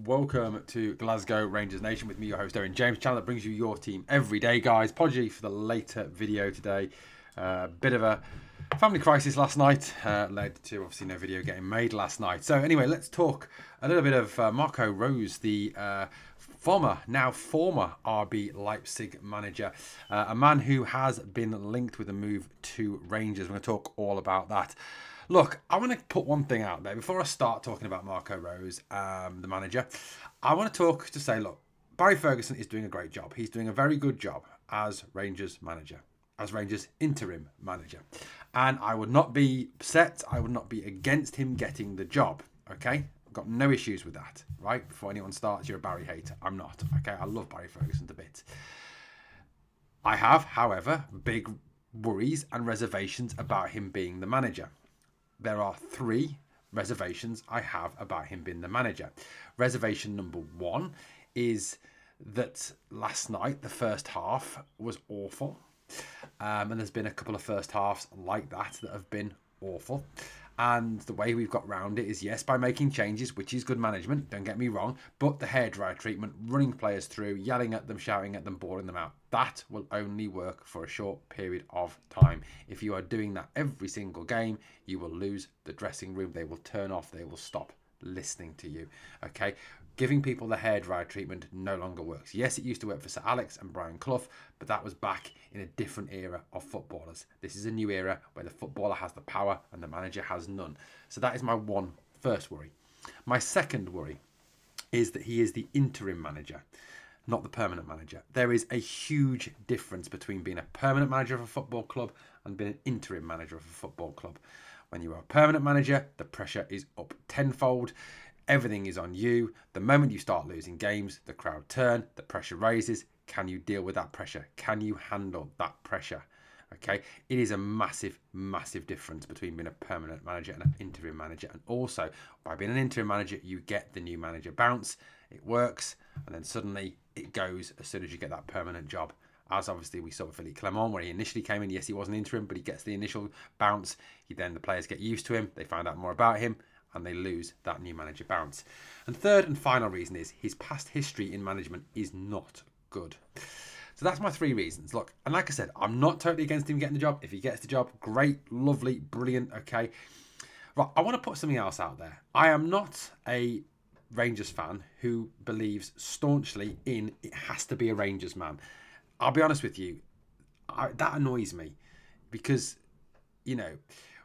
welcome to Glasgow Rangers Nation with me, your host, Owen James, channel that brings you your team every day, guys. Apology for the later video today. Bit of a family crisis last night, led to obviously no video getting made last night. So anyway, let's talk a little bit of Marco Rose, the former RB Leipzig manager, a man who has been linked with a move to Rangers. We're going to talk all about that. Look, I want to put one thing out there before I start talking about Marco Rose, the manager. I want to say, look, Barry Ferguson is doing a great job. He's doing a very good job as Rangers manager, as Rangers interim manager. And I would not be upset. I would not be against him getting the job. Okay? I've got no issues with that, right? Before anyone starts, you're a Barry hater. I'm not. Okay? I love Barry Ferguson a bit. I have, however, big worries and reservations about him being the manager. There are three reservations I have about him being the manager. Reservation number one is that last night, the first half was awful. And there's been a couple of first halves like that have been awful. And the way we've got round it is, yes, by making changes, which is good management, don't get me wrong, but the hairdryer treatment, running players through, yelling at them, shouting at them, boring them out, that will only work for a short period of time. If you are doing that every single game, you will lose the dressing room. They will turn off. They will stop listening to you. Okay? Giving people the hairdryer treatment no longer works. Yes, it used to work for Sir Alex and Brian Clough, but that was back in a different era of footballers. This is a new era where the footballer has the power and the manager has none. So that is my first worry. My second worry is that he is the interim manager, not the permanent manager. There is a huge difference between being a permanent manager of a football club and being an interim manager of a football club. When you are a permanent manager, the pressure is up tenfold. Everything is on you. The moment you start losing games, the crowd turn, the pressure raises. Can you deal with that pressure? Can you handle that pressure? Okay, it is a massive, massive difference between being a permanent manager and an interim manager. And also, by being an interim manager, you get the new manager bounce. It works, and then suddenly it goes as soon as you get that permanent job. As obviously we saw with Philippe Clement, where he initially came in. Yes, he was an interim, but he gets the initial bounce. The players get used to him. They find out more about him, and they lose that new manager bounce. And third and final reason is his past history in management is not good. So that's my three reasons. Look, and like I said, I'm not totally against him getting the job. If he gets the job, great, lovely, brilliant, okay. Right, I want to put something else out there. I am not a Rangers fan who believes staunchly in it has to be a Rangers man. I'll be honest with you, that annoys me because,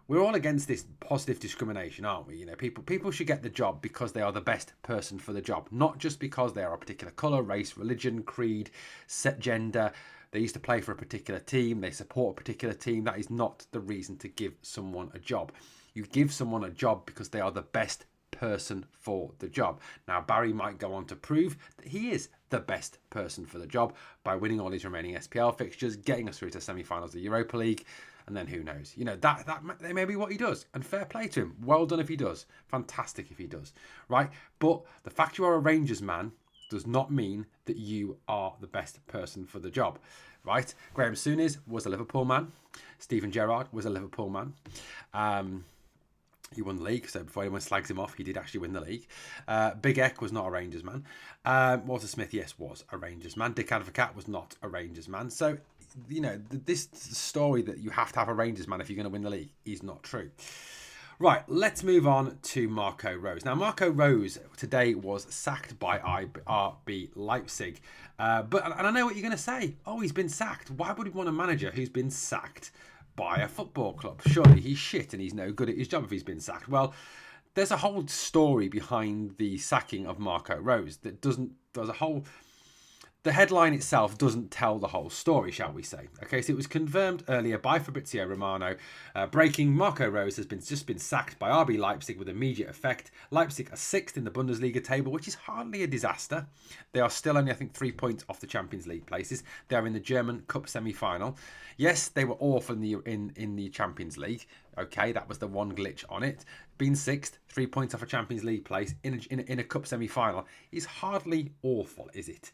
we're all against this positive discrimination, aren't we? People should get the job because they are the best person for the job, not just because they are a particular colour, race, religion, creed, set gender. They used to play for a particular team. They support a particular team. That is not the reason to give someone a job. You give someone a job because they are the best person for the job. Now, Barry might go on to prove that he is the best person for the job by winning all his remaining SPL fixtures, getting us through to semi-finals of the Europa League. And then who knows? That may be what he does. And fair play to him. Well done if he does. Fantastic if he does. Right? But the fact you are a Rangers man does not mean that you are the best person for the job. Right? Graham Souness was a Liverpool man. Steven Gerrard was a Liverpool man. He won the league, so before anyone slags him off, he did actually win the league. Big Eck was not a Rangers man. Walter Smith, yes, was a Rangers man. Dick Advocat was not a Rangers man. So, this story that you have to have a Rangers man if you're going to win the league is not true. Right, let's move on to Marco Rose. Now, Marco Rose today was sacked by RB Leipzig. And I know what you're going to say. Oh, he's been sacked. Why would he want a manager who's been sacked by a football club? Surely he's shit and he's no good at his job if he's been sacked. Well, there's a whole story behind the sacking of Marco Rose the headline itself doesn't tell the whole story, shall we say. Okay, so it was confirmed earlier by Fabrizio Romano. Breaking, Marco Rose has just been sacked by RB Leipzig with immediate effect. Leipzig are 6th in the Bundesliga table, which is hardly a disaster. They are still only, I think, 3 points off the Champions League places. They are in the German Cup semi-final. Yes, they were awful in the Champions League. Okay, that was the one glitch on it. Being 6th, 3 points off a Champions League place in a cup semi-final is hardly awful, is it?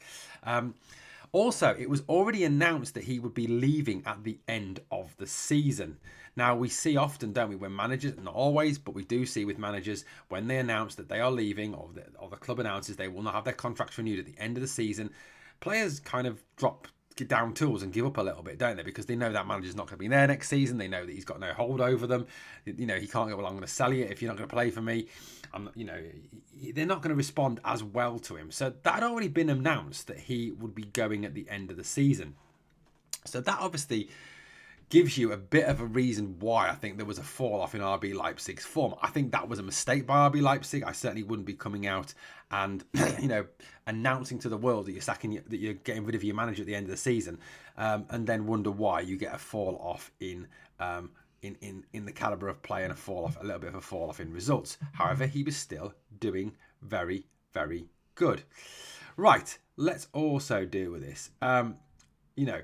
Also, it was already announced that he would be leaving at the end of the season. Now, we see often, don't we, when managers, not always, but we do see with managers, when they announce that they are leaving, or the club announces they will not have their contracts renewed at the end of the season, players kind of get down tools and give up a little bit, don't they? Because they know that manager's not going to be there next season. They know that he's got no hold over them. You know, he can't go, well, I'm going to sell you if you're not going to play for me. You know, they're not going to respond as well to him. So that had already been announced that he would be going at the end of the season. So that obviously gives you a bit of a reason why I think there was a fall off in RB Leipzig's form. I think that was a mistake by RB Leipzig. I certainly wouldn't be coming out and you know, announcing to the world that that you're getting rid of your manager at the end of the season, and then wonder why you get a fall off in the caliber of play and a little bit of a fall off in results. However, he was still doing very, very good. Right, let's also deal with this. You know,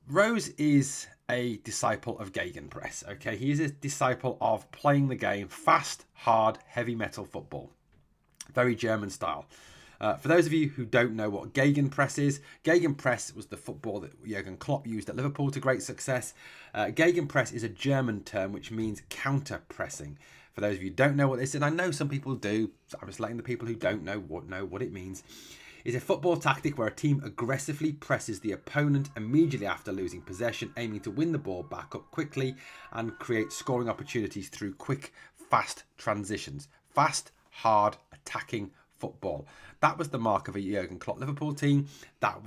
Rose is a disciple of gegenpress, okay? He is a disciple of playing the game fast, hard, heavy metal football. Very German style. For those of you who don't know what gegenpress is, gegenpress was the football that Jurgen Klopp used at Liverpool to great success. Gegenpress is a German term which means counter-pressing. For those of you who don't know what this is, and I know some people do, so I'm just letting the people who don't know what it means. Is a football tactic where a team aggressively presses the opponent immediately after losing possession, aiming to win the ball back up quickly and create scoring opportunities through quick, fast transitions. Fast, hard, attacking football. That was the mark of a Jurgen Klopp Liverpool team. That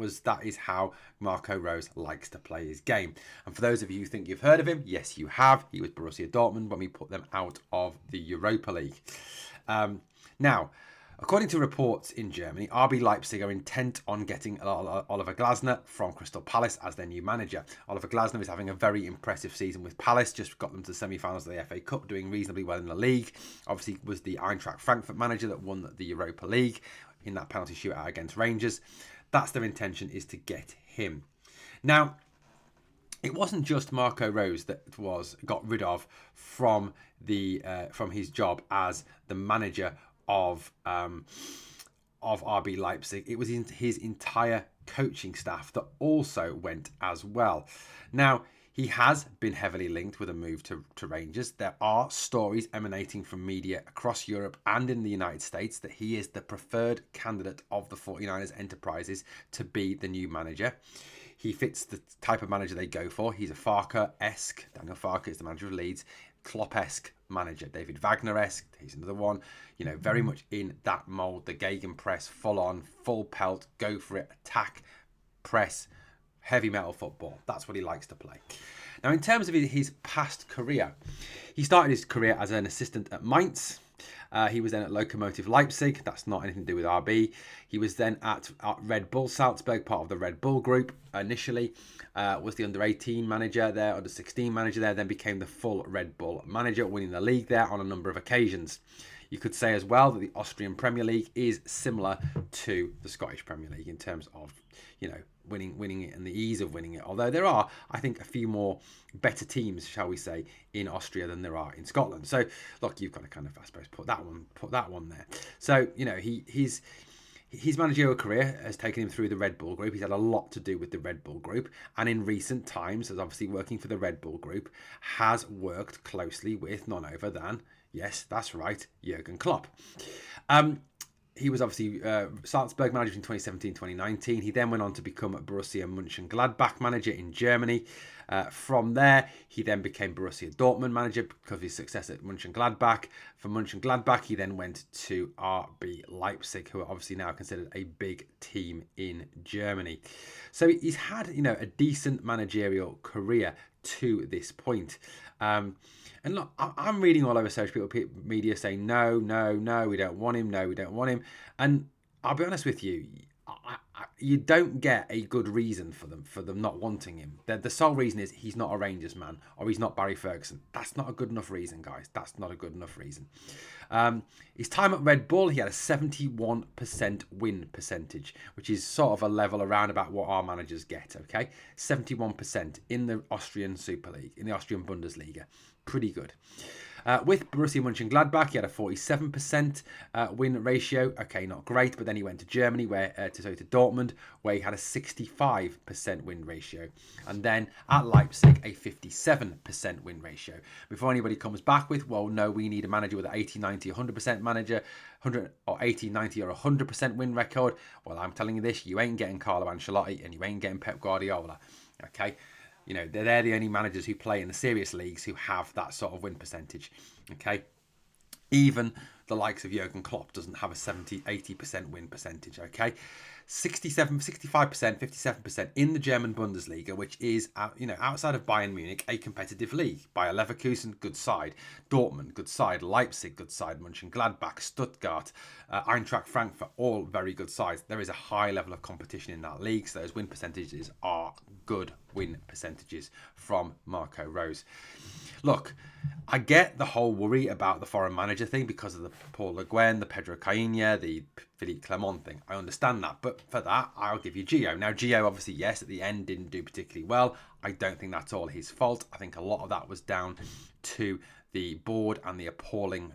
is how Marco Rose likes to play his game. And for those of you who think you've heard of him, yes, you have. He was Borussia Dortmund when we put them out of the Europa League. Now, according to reports in Germany, RB Leipzig are intent on getting Oliver Glasner from Crystal Palace as their new manager. Oliver Glasner is having a very impressive season with Palace, just got them to the semi-finals of the FA Cup, doing reasonably well in the league. Obviously was the Eintracht Frankfurt manager that won the Europa League in that penalty shootout against Rangers. That's their intention, is to get him. Now, it wasn't just Marco Rose that got rid of from his job as the manager of RB Leipzig. It was his entire coaching staff that also went as well. Now, he has been heavily linked with a move to Rangers. There are stories emanating from media across Europe and in the United States that he is the preferred candidate of the 49ers enterprises to be the new manager. He fits the type of manager they go for. He's a Farke-esque. Daniel Farke is the manager of Leeds. Klopp-esque manager. David Wagner-esque. He's another one. You know, very much in that mould. The gegenpress, full on, full pelt, go for it, attack, press, heavy metal football. That's what he likes to play. Now, in terms of his past career, he started his career as an assistant at Mainz. He was then at Lokomotiv Leipzig. That's not anything to do with RB. He was then at Red Bull Salzburg, part of the Red Bull group initially. Was the under-18 manager there, under-16 manager there, then became the full Red Bull manager, winning the league there on a number of occasions. You could say as well that the Austrian Premier League is similar to the Scottish Premier League in terms of, you know, winning it and the ease of winning it. Although there are, I think, a few more better teams, shall we say, in Austria than there are in Scotland. So, look, you've got to kind of, I suppose, put that one there. So, you know, his managerial career has taken him through the Red Bull Group. He's had a lot to do with the Red Bull Group. And in recent times, as obviously working for the Red Bull Group, has worked closely with none other than, yes, that's right, Jurgen Klopp. He was obviously Salzburg manager in 2017-2019. He then went on to become a Borussia Mönchengladbach manager in Germany. From there, he then became Borussia Dortmund manager because of his success at Mönchengladbach. From Mönchengladbach, he then went to RB Leipzig, who are obviously now considered a big team in Germany. So he's had, you know, a decent managerial career to this point. And look, I'm reading all over social media saying, no, we don't want him. And I'll be honest with you, you don't get a good reason for them not wanting him. The sole reason is he's not a Rangers man or he's not Barry Ferguson. That's not a good enough reason, guys. That's not a good enough reason. His time at Red Bull, he had a 71% win percentage, which is sort of a level around about what our managers get, okay? 71% in the Austrian Super League, in the Austrian Bundesliga. Pretty good. With Borussia Mönchengladbach, he had a 47% win ratio. Okay, not great, but then he went to Germany, to Dortmund, where he had a 65% win ratio. And then at Leipzig, a 57% win ratio. Before anybody comes back with, well, no, we need a manager with an 80, 90, 100% manager, 100 or 80, 90 or 100% win record. Well, I'm telling you this, you ain't getting Carlo Ancelotti and you ain't getting Pep Guardiola. Okay? You know, they're the only managers who play in the serious leagues who have that sort of win percentage. Okay? Even the likes of Jurgen Klopp doesn't have a 70, 80% win percentage. Okay? 67, 65%, 57% in the German Bundesliga, which is, outside of Bayern Munich, a competitive league. Bayer Leverkusen, good side. Dortmund, good side. Leipzig, good side. Mönchengladbach, Stuttgart, Eintracht Frankfurt, all very good sides. There is a high level of competition in that league, so those win percentages are good win percentages from Marco Rose. Look, I get the whole worry about the foreign manager thing because of the Paul Le Guen, the Pedro Caixinha, the Philippe Clement thing. I understand that, but for that, I'll give you Gio. Now, Gio, obviously, yes, at the end didn't do particularly well. I don't think that's all his fault. I think a lot of that was down to the board and the appalling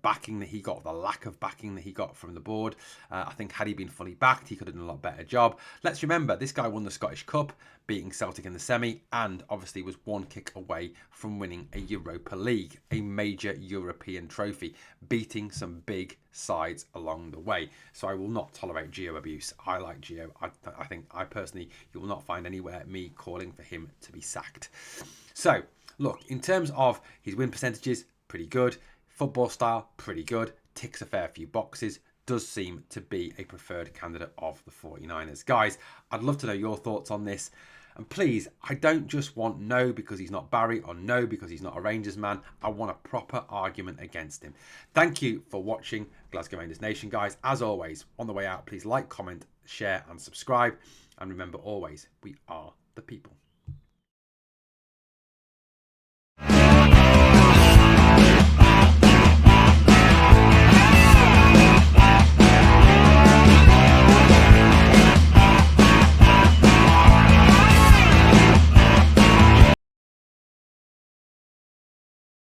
backing that he got, the lack of backing that he got from the board. I think had he been fully backed, he could have done a lot better job. Let's remember, this guy won the Scottish Cup, beating Celtic in the semi, and obviously was one kick away from winning a Europa League, a major European trophy, beating some big sides along the way. So I will not tolerate Gio abuse. I like Gio. I think I personally, you will not find anywhere me calling for him to be sacked. So look, in terms of his win percentages, pretty good. Football style, pretty good. Ticks a fair few boxes. Does seem to be a preferred candidate of the 49ers. Guys, I'd love to know your thoughts on this. And please, I don't just want no because he's not Barry or no because he's not a Rangers man. I want a proper argument against him. Thank you for watching Glasgow Rangers Nation, guys. As always, on the way out, please like, comment, share and subscribe. And remember always, we are the people.